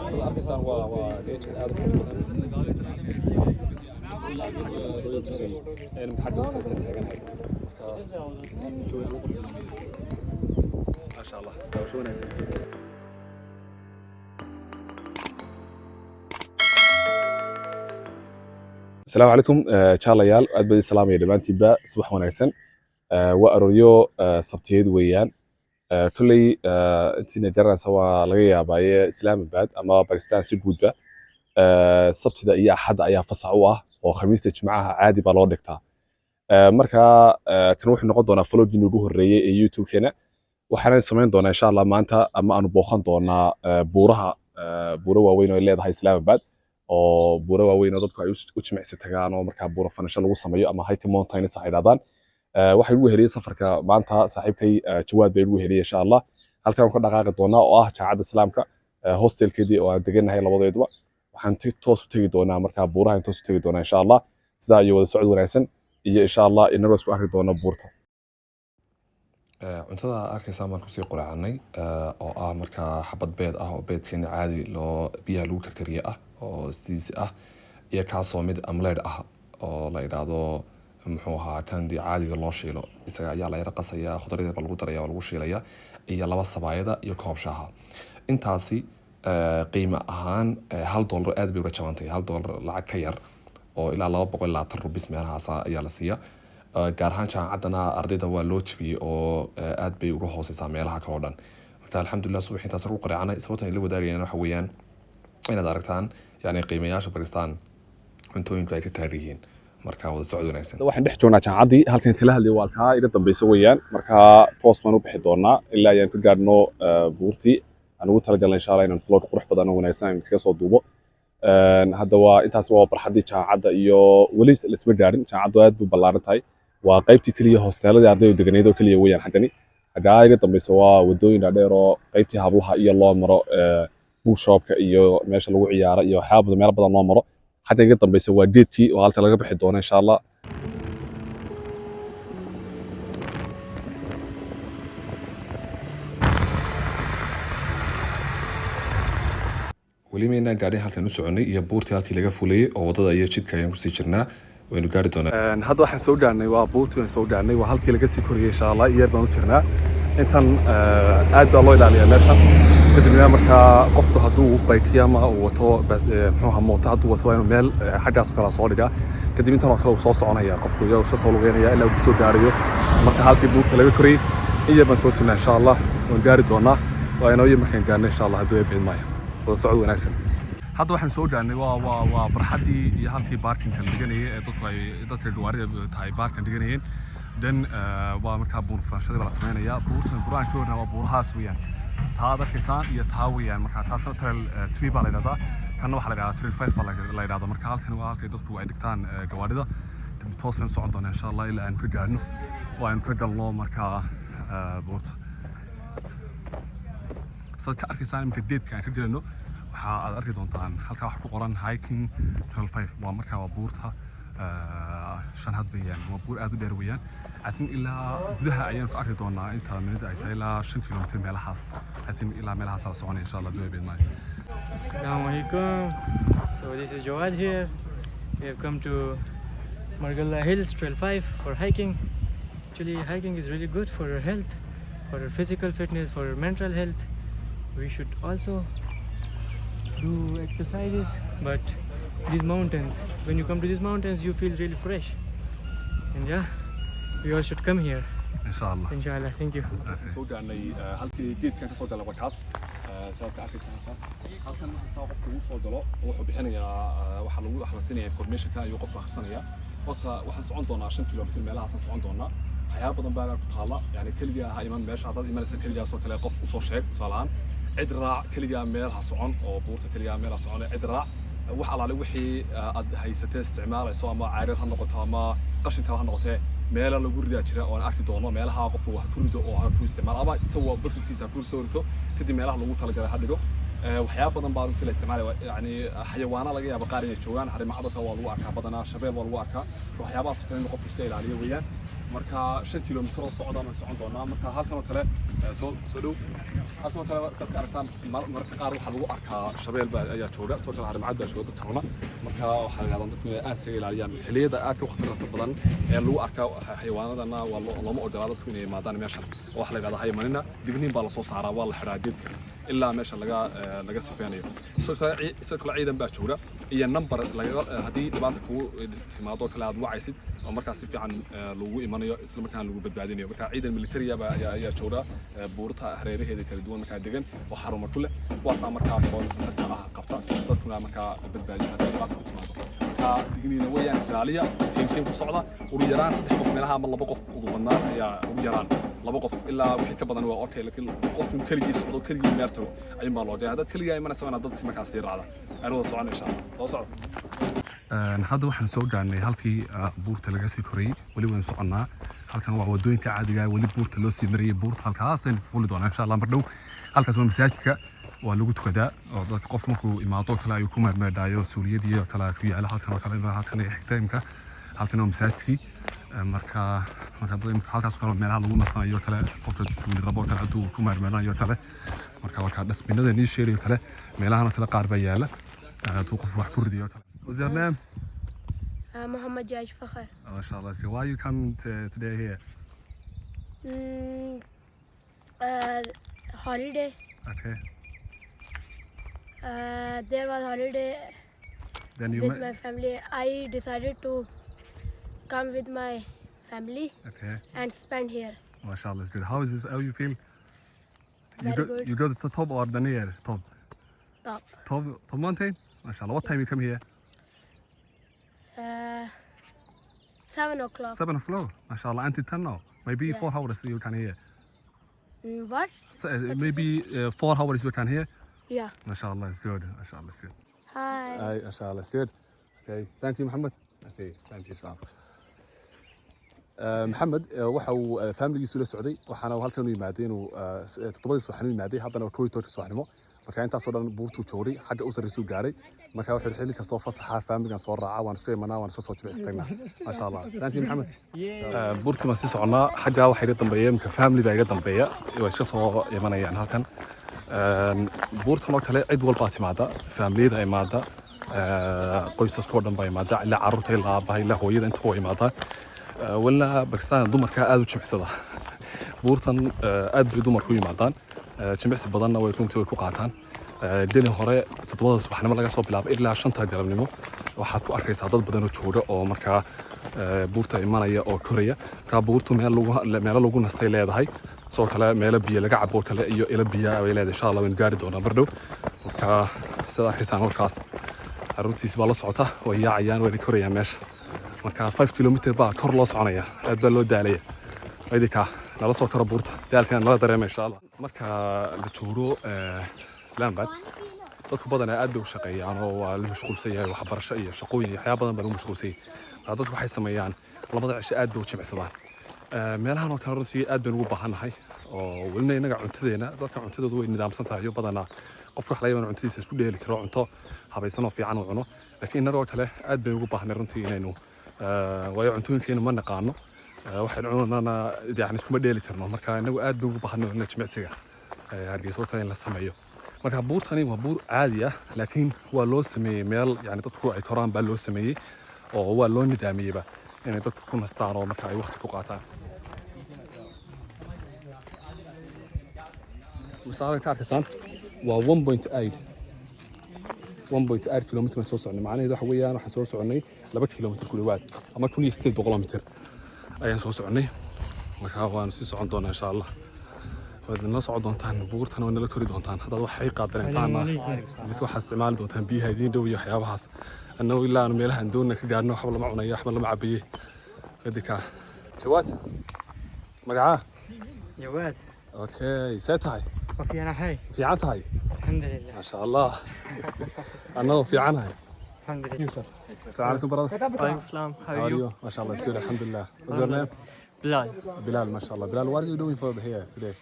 sida arkaysaan waa geejkan aad u qurux badan maxaa san taaganahay ما شاء الله شو wanaagsan السلام عليكم جالاyaal aad baan salaamay dhamaantiinba subax wanaagsan waa arooryo sabtiyeed weeyaan kulay intiina garanaysa waa laga yaabaaye Islaamabad ama Pakistan si guudba sabtida iyo axadda ayaa fasax u ah oo khamiista jimcaha caadi baa loo dhigtaa marka kan wuxuu noqon doonaa vlogii ugu horeeyay ee YouTube-keena waxaan samayn doonaa insha Allah maanta ama aanu booqan doonaa buuro waaweyn oo ay leedahay Islaamabad oo buuro waaweyn oo dadku ay u jimicsi tagaan oo marka buuro fanasho lagu sameeyo ama hiking mountains ay yiraahdaan waxay ugu heliyay safarka maanta saaxiibkay Jawaad bay ugu heliyay insha Allah halkaan ka dhaqaaqi doonaa oo ah jaacada Islaamka hostelkeedii oo aan deganahay labadeeduba waxaan toos u tagi doonaa marka buuraha toos u tagi doonaa insha Allah sida ay wada socod wanaagsan iyo insha Allah inagoo isku arki doona buurta cuntada arkaysa markuu sii quraacnay oo ah marka xabad beed ah oo beedkeena caadi loo biyaha lagu karkariyo ah oo sidiisi ah iyo kaasoo mid amleed ah oo la yiraahdo muxuu ahaa kan di caadiga loo shiilo isaga ayaa la yara qasaya khudradda lagu daraya oo lagu shiilaya iyo laba sabaayada iyo koob shaaha intaasi qiimo ahaan $1 aad bay uga jabantay $1 lacag ka yar oo ilaa $220 meelahaas ayaa la siiya gaar ahaan jaamacadana ardayda waa loo jibiyay oo aad bay uga hooseysaa meelaha kale oo dhan marka alxamdulillah subax intaas ugu qaraacnay sababta ay la wadaagayaan waxa weeyaan inaad aragtaan yani qiimayaasha Pakistan cuntooyinka ay ka taariihiin marka wada socod wanaagsan waxaan dhex joognaa jaamacadii halkan kala hadlay waa ka ila dambayso weeyaan marka toos baan u bixi doonaa ilaa ayaan ka gaarno buurtii aan ugu talagalnay insha Allah inaan vlog qurux badan oo wanaagsan kaga soo duubo hadda waa intaas waa barxadii jaamacadda iyo wali la isma gaarin jaamacaddu aad buu ballaaran tahay waa qaybtii kaliya hoosteelada ardaydu deganeed oo kaliya weeyaan xagani hagaa iga dambayso waa wadooyin dheer oo qaybtii hablaha iyo loo maro bookshopka iyo meesha lagu ciyaaro iyo waxyaabo meel badan loo maro xagga iga dambayso waa geedkii oo halka laga bixi doono insha Allah wali meena gaari halkan u soconay iyo buurtii halkii laga fulayay oo wadada iyo jidka ayaan ku sii jirnaa waynu gaari doonaa hadda waxaan soo gaarnay waa buurtii aan soo gaarnay waa halkii laga sii koriyay insha Allah iyo baan u jirnaa intan aad baa loo ilaaliyaa meeshan kadibna marka qofku hadduu baykiyama uu wato bas muxuu ahaa mooto hadduu wato inuu meel xaggaas kala soo dhigaa kadib intan kale uu soo soconaya qofku iyo soo lugeynaya ilaa uu soo gaarayo marka halkii buurta laga koriyay iyo baan soo jirnaa insha Allah waan gaari doonaa waa inoo markaan gaarnay insha Allah hadduu eebin maayo wada socod wanaagsan hadda waxaan soo gaarnay waa barxadii iyo halkii parking-kan dhiganayay ee dadka gawaarida tahay parking dhiganayeen dan waa markaa buur faashada la sameeynaya buurtan buraankoodna waa buurahaas weeyaan taa arkaysaan iyo taa weeyaan marka taasna trail 3 baa la yiraahdaa tanna waxa la yiraahdaa trail 5 baa la yiraahdaa marka halkan waa halkay dadku ay dhigtaan gawaarida toos baan socon doonaa insha Allah ilaa aan ka gaarno waa aan ka galno marka buurta sadka arkaysaan marka deedka aan ka galno waxa aad arki doontaan halka wax ku qoran hiking trail 5 waa marka waa buurta shanad bayaan waa buur aad u dheer weeyaan atin ilaa gudaha ayaan ku arki doonaa inta minada ay tahay ilaa 5 kilomitir meelahaas atin ilaa meelahaas la soconay insha Allah doobeen maayo Assalamu alaikum. So this is Jawad here. We have come to Margalla Hills Trail 5 for hiking. Actually hiking is really good for your health, for your physical fitness, for your mental health. We should also do exercises, but these mountains, when you come to these mountains you feel really fresh, and yeah, we all should come here inshallah. Thank you. soo gaarnay halkii geedkan ka soo galay wakaas sababta arkaysan halkaas halkan soo qofku uu soo galo wuxuu bixinayaa waxa lagu akhrisanaya information-ka ayuu qofku akhrisanaya waxaan socon doonaa 5 kilomitir meelahaas aan socon doonaa waxyaabo badan baa ku taala yani kaliya ha iman meesha dad imanaysa kaliya soo kale qof u soo sheeg salaam cid raac kaliya meel ha socon oo buurta kaliya meel ha socon cid raac wax alaale wixii aad haysatay isticmaalayso ama caarir ha noqoto ama qashin kale ha noqotee meel lagu ridaa jira oo aan arki doono meelaha qofku wax ku rido oo ku isticmaal ama isagoo barkiisa ku soo rito kadib meelaha lagu talagalay ha dhigo waxyaabo badan baa inta la isticmaalay yani xayawaana laga yaabo qaar inay joogaan harimacada waa lagu arkaa badanaa shabeel waa lagu arkaa waxyaabahaas kale in qofku iska ilaaliyo weeyaan marka 5 kilomitir oo socdaan aan socon doonaa marka halkan oo kale soo dhow halkan oo kale sabka aragtaan marka qaar waxa lagu arkaa shabeel baa ayaa jooga soo kala harimcad baa jooga dadkana marka waxa laga dadku aad isaga ilaaliyaan xilliyada aadka waqtiga badan ee lagu arkaa xayawaanadana waa looma ogolaado dadku inay maadaan meeshan waxa laga yahay manina digniin baa la soo saaraa waa la xiraa geedka ilaa meesha laga sifeynayo soo kala ciidan baa jooga iyo number laga hadii dhibaato ku timaado kala aad wacaysid oo markaas si fiican lagu imanayo isla markaan lagu badbaadinayo marka ciidan military ayaa jooga buurta hareeraheeda kala duwan marka degan oo xarumo kule waasa marka qoonsanka qabta dadkuna marka badbaadiyo dhibaato ku timaado marka digniina weeyaan Soomaaliya tiim ku socda ugu yaraan 3 qof meelaha ama 2 qof ugu badnaan ayaa ugu yaraan 2 qof ilaa wixii ka badan waa okay laakiin qof uu kaligiis socdo kaligii meerto ay ma loo dad kaliya ay manasana dad si markaas raacda arwada socon insha Allah soo socdo hadda waxaan soo gaarnay halkii buurta laga sii korayay wali waan soconaa halkan waa wadooyinka caadiga ah wali buurta loo sii marayay buurta halkaas ay fuuli doonaa insha Allah mar dhow halkaas waa masaajidka waa lagu tukadaa oo dadka qof markuu imaado kale ayuu ku maadmeedaayo suuliyadii oo kale ku yaala halkan oo kale halkan xigtaymka halkan waa masaajidkii marka halkaas kale meelaha lagu nasanayo kale qofka suuli rabo kale haduu ku maadmeedaayo kale marka dhasbinada nii sheeriyo kale meelaha kale qaar baa yaala haduu qof wax ku ridiyo kale What's your name? Muhammad Jaj Fakhar. Oh, mashallah. Why you come today here? Holiday. Okay. There was holiday Then you with my family. I decided to come with my family and spend here. Mashallah, it's good. How is it? How you feel? Very good. You go to the top or the near top? Top. Top mountain? Mashallah. What time you come here? 7 o'clock. 7 o'clock. Mashallah. Until 10 now. Maybe 4 hours you can hear. What? Maybe 4 hours you can hear. Yeah. Mashallah, it's good. Mashallah, it's good. Hi. Hi, mashallah, it's good. Okay, thank you, Muhammad. Okay, thank you, Sam. محمد waxa uu family-giisu la socday waxaana halkan u yimaadeen oo 7 subaxnimo yimaaday haddana 12 subaxnimo marka intaas oo dhan buurtu joogay xagga u sarreeyay gaaray marka wuxuu xilli kasta oo fasaxa family-gan soo raaca waan isku imanaa waan isku soo jimicsaynaa masha Allah thank you Muhammad buurtu ma sii soconaa xagga waxa iga dambeeyay marka family baa iga dambeeya way iska soo imanayaan halkan buurtan oo kale cid walba timaada family-da imaada qoysaska oo dhan baa imaada ilaa carruurta ilaa aabaha ilaa hooyada inta oo imaada wala Pakistan dumarka aad u jimicsada buurtan aad bay dumarku yimaadaan jimicsi badanna way runtii ku qaataan dina hore 7 subaxnimo laga soo bilaabo ilaa 5 galabnimo waxaad ku arkaysaa dad badan oo jooga oo markaa buurta imanaya oo koraya ka buurtu meel lagu nastay leedahay soo kale meel biyo laga cabo kale iyo ila biyo ay leedahay insha Allah waan gaari doonaa bardhow marka sida arkaysan halkaas aruntiis baa la socota way yaacayaan way korayaan meesha marka 5 kilomitir baa kor loo soconaya aad baa loo daalaya idinka nala soo karo buurta daalkan nala dareema insha Allah marka la joogo Islamabad dadku badan aad bay u shaqeeyaan oo waa la mashquulsan yahay waxbarasho iyo shaqooyin iyo waxyaabo badan baa lagu mashquulsan yahay dadku waxay sameeyaan labada cisho aad bay u jimicsadaan meelahan oo kale runtii aad baan ugu baahanahay oo walina inaga cuntadeena dadka cuntadoodu way nidaamsan tahay iyo badana qof wax laga cuntadiisa isku dheeli karo cunto habaysan oo fiican oo cuno laakiin inagoo kale aad baan ugu baahanay runtii inaynu way cuntooyinkeena ma naqaano waxaan cunana yani iskuma dheeli karno marka inagu aad baan ugu baahanay in jimicsiga hargeyso kale in la sameeyo marka buurtani waa buur caadi ah laakiin waa loo sameeyay meel yani dadku ay koraan baa loo sameeyay oo waa loo nidaamiyayba inay dadku ku nastaan oo marka ay waqti ku qaataan مثلا كاركسان و 1.8 كيلومتر soo socnay macnaheedu waxa weeyaan waxaan soo socnay 2 kilomitir ku dhawaad ama 1800 mitir ayaan soo socnay marka waan sii socon doonaa insha Allah waad nala socon doontaan buurtana waa nala kori doontaan hadda waxay qaadanaytaan idinka waxa isticmaali doontaan biyaha idin dhow iyo waxyaabahaas annagu ilaa aan meelaha doonana ka gaarno waxba lama cunayo waxba lama cabayo idinka jawaad magaca jawaad okay seetahay وفي أنا حي في عنتهاي الحمد لله ما شاء الله أنا في عنها الحمد لله يوسف السلام عليكم برادر وعليكم السلام how are you ما شاء الله it's good الحمد لله what's your name Bilal Bilal ما شاء الله Bilal what are you doing for here today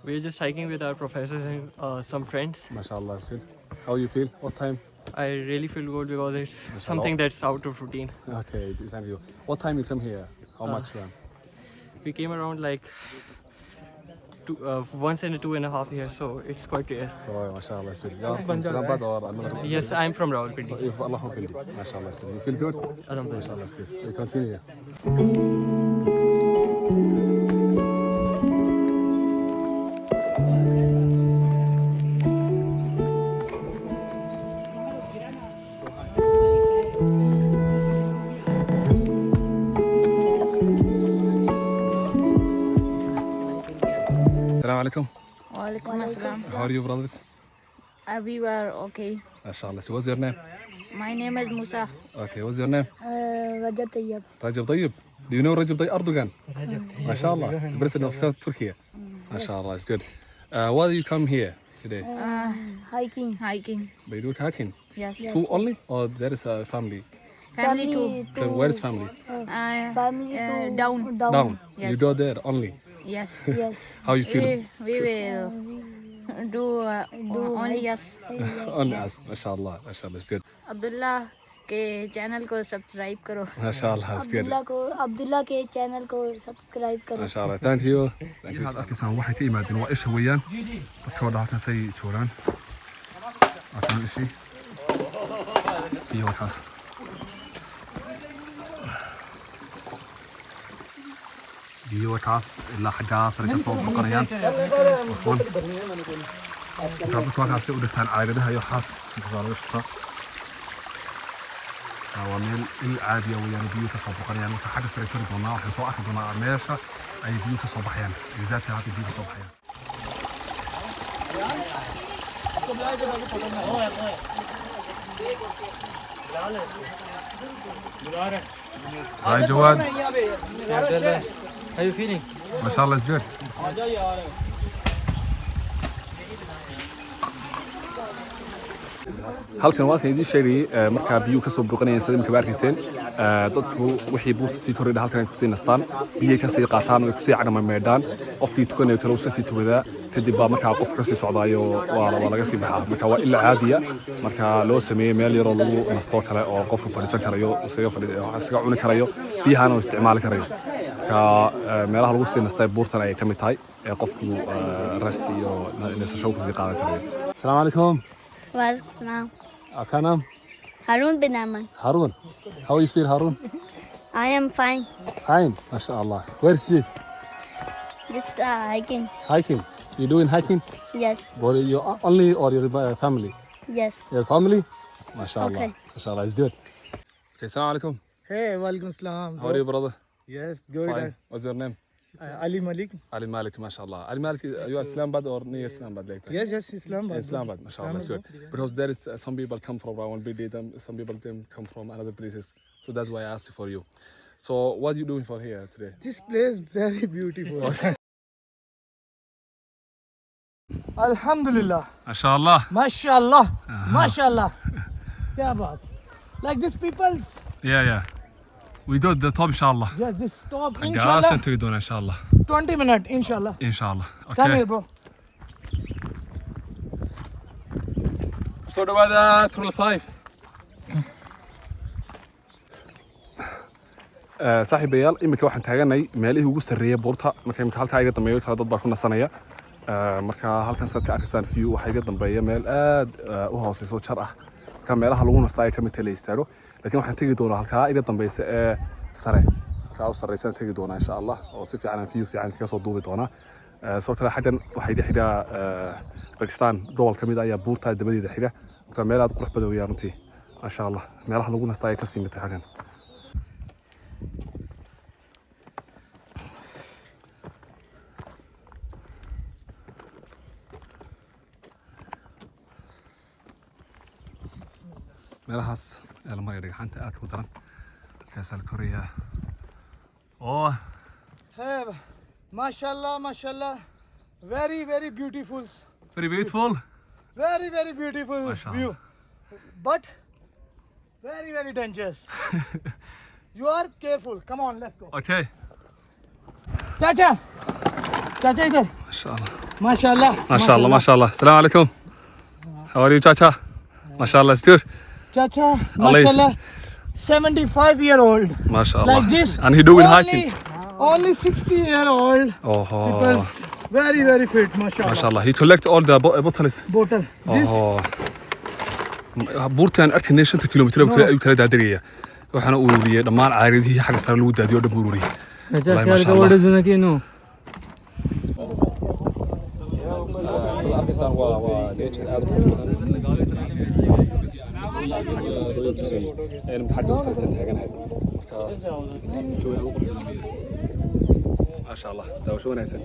we're just hiking with our professors and some friends ما شاء الله it's good how you feel what time I really feel good because it's something that's out of routine okay thank you what time you come here how much time we came around like once in 2.5 years, so it's quite rare. So ما شاء الله استودي. يا from Islamabad or another? Yes, I'm from Rawalpindi. الله يخليك. ما شاء الله استودي. You feel good? ما شاء الله استودي. We continue. السلام عليكم. Walaikum assalam. How are you brothers? We were okay. ما شاء الله. What's your name? My name is Musa. Okay, what's your name? Rajab Tayyab. رجب طيب. Do you know Rajab Tayyip Erdogan? ما شاء الله. The president of Turkey. ما شاء الله. It's good. Why do you come here today? Hiking. Hiking. They do hiking. Yes. Two only or there is a family? Family too. Where is family? Family to Down. Down. Yes. You go there only. Yes. Yes. How you feel? We will do only yes. On us. ما شاء الله. ما شاء الله. It's good. Abdullah के चैनल को सब्सक्राइब करो. ما شاء الله. It's good. Abdullah के चैनल को सब्सक्राइब करो. ما شاء الله. Thank you. هذا أركيسان waxay ka yimaadeen waa isha weeyaan. Dadka wada halkaasay joogaan. Halkan ishi. Iyo halkaas. biyo taas ilaa xaggaas ay ka soo boqonayaan waxaan dadku halkaasay u dhigtaan caagadaha iyo waxaas inta lagu shito waa meel il caadi ah weeyaan biyo ka soo boqonayaan marka xagga sare tiri doonaa waxaan soo arki doonaa meesha ay biyo ka soo baxayaan exactly halka biyo ka soo baxayaan Hi Jawad. How are you feeling? ما شاء الله it's good. halkan waa kan idin sheegay marka biyo ka soo burqanayeen sida imka baarkiiseen dadku wixii buusta sii kordhay halkan ay ku sii nastaan biyo ka sii qaataan oo ku sii cagama meedaan qofkii tukanayo kale ka sii tuwadaa kadib baa marka qof ka sii socdaayo waa laga sii baxaa marka waa ila caadiya marka loo sameeyay meel yar oo lagu nasto kale oo qofku fadhiisan karayo isaga cuni karayo biyahana uu isticmaali karayo marka meelaha lagu sii nastay buurtan ay ka mid tahay qofku rest iyo nasasho ku sii qaadan karayo. Assalaamu calaykum. Walaikum salam. Apa nama? Harun bin Aman. Harun. How you feel, Harun? I am fine. Fine, mashallah. Where is this? This hiking. Hiking. You doing hiking? Yes. But you only or your family? Yes. Your family? Mashallah. Okay. Mashallah, it's good. Okay, assalamu alaikum. Hey, walaikum salam. How are you, brother? Yes, good. Fine. What's your name? Ali Malik. Ali Malik, mashallah. Ali Malik, you are Islamabad or near Islamabad later? Yes, yes, Islamabad. Islamabad, mashallah, that's good. Because there is some people come from Rawalpindi, some people come from other places. So that's why I asked for you. So what are you doing for here today? This place very beautiful. Alhamdulillah. Mashallah. Mashallah. Mashallah. Yeah, baat. Like this people's. Yeah. We do the top inshallah. Yes, this stop. Inshallah. Inshallah. تريدون إن شاء الله. 20 minutes, inshallah. إن شاء الله. Come here, Okay. bro. So dhawaada Tunnel 5. saaxiibayaal imika waxaan taaganay meelihii ugu sarreeyay buurta marka imika halkaa iga dambeeyo kala dad baa ku nasanaya marka halkaas aad ka arkaysaan view waxaa iga dambeeya meel aad u hooseyso jar ah marka meelaha lagu nasto ay ka mid tahay la istaago laakiin waxaan tegi doonaa halkaa iga dambeysa ee sare halkaa u sarreysaan tegi doonaa insha allah oo si fiican view fiican kaga soo duubi doonaa soo kale xaggan waxay xigaa Pakistan gobol ka mid ah ayaa buurta dabadeeda xiga marka meel aad qurux badan weeyaan runtii masha allah meelaha lagu nasto ay ka sii mid tahay xaggan meelahaas ee la maraya dhagxaanta aadka u daran halkaasaa la korayaa oo Hey, mashallah, mashallah. Very, very beautiful. very beautiful Very, very beautiful Mashallah. view. But very, very dangerous. You are careful. Come on, let's go. okay Chacha. Chacha idhar. masha allah Mashallah. masha allah masha allah assalamu alaikum how are you chacha masha allah it's good Chacha, Allah- mashallah. 75-year-old. masha allah Like this. and he doing only- hiking Only 60-year-old. Oh, People's very, very fit, mashallah. mashallah. He collect all the bottles. Bottle. This Oh. buurtaan arkaynay 5 kilomitir oo kale ayuu kala daadagaya waxaana uu ururiyay dhammaan caaridihii xagga sare lagu daadiyo dhan buu ururiyay अच्छा والله ما ख्याल شاء का الله. वर्ड सुना कि नो ما شاء الله daawasho wanaagsan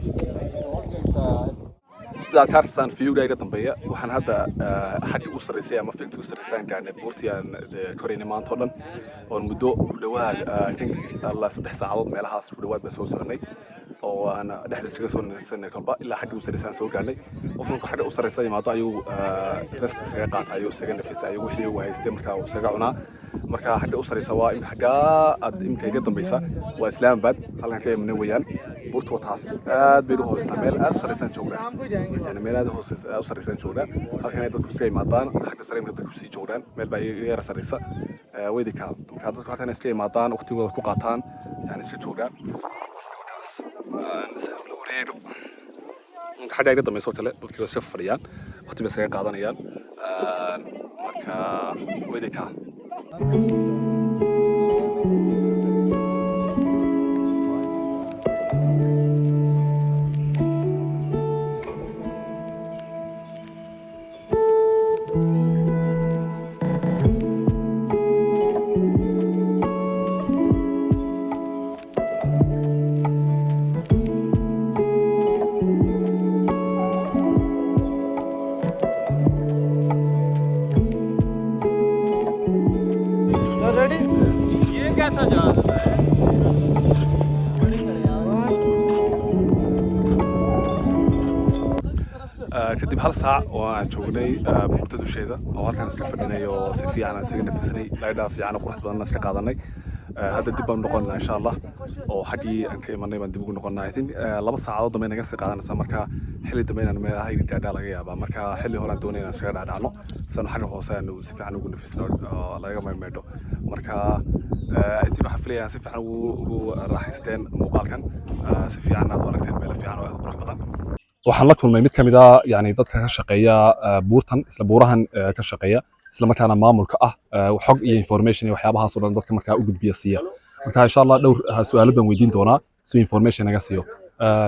sidaad ka arkaysaan viewga iga dambeeya waxaan hadda xagga u sarreysay ama fikirka u sarreysaan gaarnay buurtii aan koraynay maanta oo dhan oon muddo ku dhawaad ilaa 3 saacadood meelahaas ku dhawaad baan soo soconay oo aan dhexda isaga soo nasanay kolba ilaa xagga u sarreysaan soo gaarnay qofka xagga u sarreysa yimaado ayuu rest isaga qaatay ayuu isaga nafisay ayuu wixii uu haystay markaa uu isaga cunaa marka xagga u sarreysa waa in xagga aad imka iga dambaysa waa Islaambad halkan ka imanay weeyaan buurta wataas aad bay u hoosaysaa meel aad u sarreysaan joognaa يعني ميلاد هو أسر رئيسان جودا هل كان يدرك سكاي معطان حق سريم يدرك سي جودان ميل باي غير أسر رئيسة ويدي كان هذا كان سكاي معطان وقتي ولا كوقاتان يعني سكاي جودا نسأل الوريد حاجة يقدر ما يصوت له بس كذا شوف ريان وقتي بس قاعدان ريان مركا ويدي كان you're ready? ये कैसा जा रहा है kadib hal saac oo aan joognay buurta dusheeda oo halkaan iska fadhinay oo si fiican aan isaga nafisnay laydhaa fiican oo qurux badan iska qaadanay hadda dib baan noqonnaa insha Allah oo xaggii aan ka imanay baan dib ugu noqonnaa I think 2 saacadood dambe naga sii qaadanaysa marka xilli dambe inaan meel ahay gaadhaa laga yaabaa marka xilli hore aan doonay inaan isaga dhaadhacno san xagga hoose aan si fiican ugu nafisno oo laga meedho marka intii waxaan filayaa si fiican ugu raaxaysteen muuqaalkan si fiican aad u aragteen meel fiican oo aad qurux badan waxaan la kulmay mid kamid ah yani dadka ka shaqeeya buurtan isla buurahan ka shaqeeya isla markaana maamulka ah xog iyo information iyo waxyaabahaas oo dhan dadka markaa u gudbiya siiya marka insha Allah dhowr su'aalo baan weydiin doonaa so information naga siiyo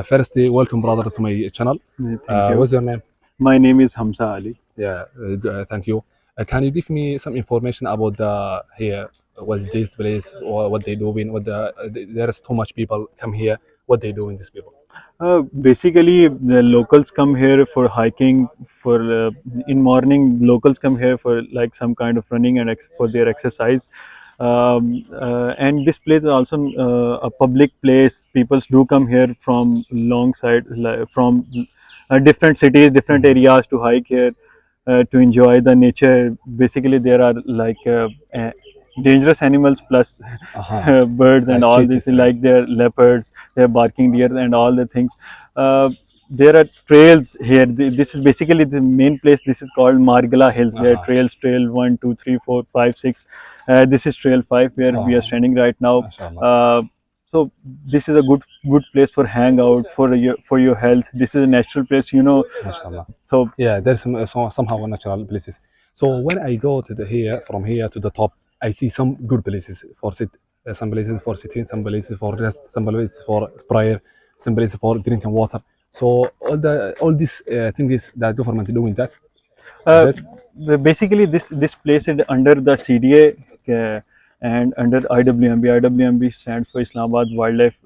first welcome brother to my channel what's your name My name is Hamza Ali. yeah thank you can you give me some information about the here what's this place or what they doing there is too much people come here what they doing these people Basically, the locals come here for hiking. For in morning, locals come here for like some kind of running and for their exercise. And this place is also a public place. People do come here from long side, from different cities, different areas to hike here to enjoy the nature. Basically, there are like dangerous animals plus birds and Like all cheetahs, this, yeah. like their leopards, their barking deer and all the things. There are trails here. This is basically the main place. This is called Margala Hills. There are trails, trail 1, 2, 3, 4, 5, 6. This is trail 5 where we are standing right now. MashaAllah. So this is a good place for hangout for your health. This is a natural place, you know. MashaAllah. So Yeah, there's somehow natural places. So when I go to from here to the top, I see some good places for some places for sitting, some places for rest, some places for prayer, some places for drinking water. So all this thing is that government doing that. basically this place is under the CDA and under IWMB. IWMB stands for Islamabad Wildlife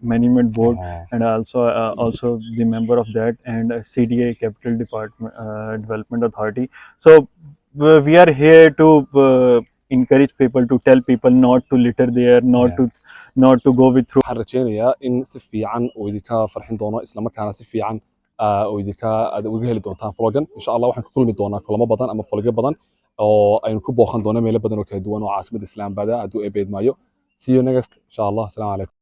Management Board, and also the member of that, and CDA Capital Development Authority. So we are here to encourage people, to tell people not to litter there, not to go with through. waxaan rajeynayaa in si fiican uu idinka farxin doono isla markaana si fiican uu idinka aad uga heli doontaan vlogan insha Allah waxaan ku kulmi doonaa kulamo badan ama vlogyo badan oo aynu ku booqan doono meelo badan oo kala duwan oo caasimada Islaambad hadduu eebeed maayo see you next insha Allah assalamu alaykum